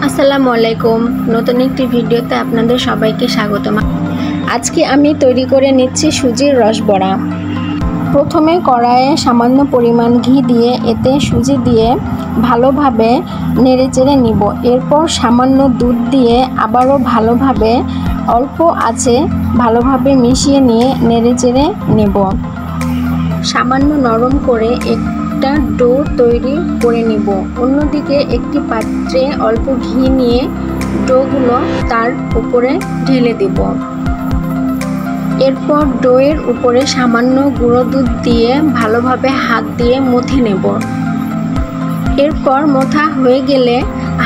আসসালামু আলাইকুম। নতুন একটি ভিডিওতে আপনাদের সবাইকে স্বাগতম। আজকে আমি তৈরি করে নিচ্ছি সুজির রসবড়া। প্রথমে কড়াইয়ে সামান্য পরিমাণ ঘি দিয়ে এতে সুজি দিয়ে ভালোভাবে নেড়েচেড়ে নিব। এরপর সামান্য দুধ দিয়ে আবারও ভালোভাবে অল্প আঁচে ভালোভাবে মিশিয়ে নিয়ে নেড়েচেড়ে নেব। সামান্য নরম করে একটা ডো তৈরি করে নিব। অন্যদিকে একটি পাত্রে অল্প ঘি নিয়ে ডোগুলো তার উপরে ঢেলে দেব। এরপর ডোয়ের উপরে সামান্য গুঁড়ো দুধ দিয়ে ভালোভাবে হাত দিয়ে মথে নেব। এরপর মথা হয়ে গেলে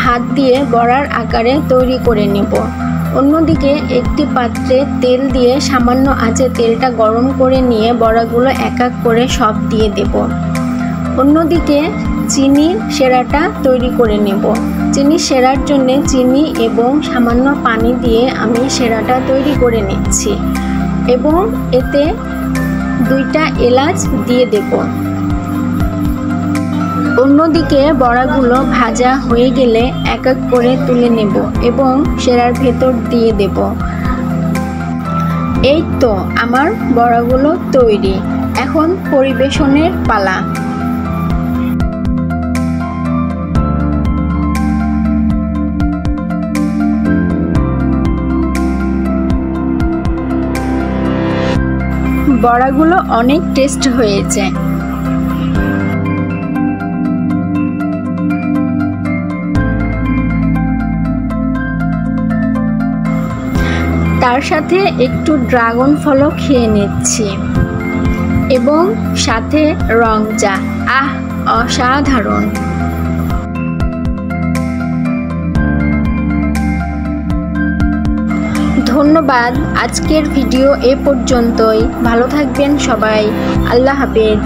হাত দিয়ে বড়ার আকারে তৈরি করে নেব। অন্যদিকে একটি পাত্রে তেল দিয়ে সামান্য আঁচে তেলটা গরম করে নিয়ে বড়াগুলো এক এক করে সব দিয়ে দেব। অন্যদিকে চিনি সেরাটা তৈরি করে নেব। চিনি সেরার জন্য চিনি এবং সামান্য পানি দিয়ে আমি সেরাটা তৈরি করে নিচ্ছি এবং এতে 2টা এলাচ দিয়ে দেব। অন্যদিকে বড়াগুলো ভাজা হয়ে গেলে এক এক করে তুলে নেব এবং সেরার ভেতর দিয়ে দেব। এই তো আমার বড়াগুলো তৈরি। এখন পরিবেশনের পালা। বড়াগুলো অনেক টেস্ট হয়েছে। তার সাথে একটু ড্রাগন ফলও খেয়ে নিচ্ছি এবং সাথে রং চা। অসাধারণ। ধন্যবাদ। আজকের ভিডিও এ পর্যন্তই। ভালো থাকবেন সবাই। আল্লাহ হাফেজ।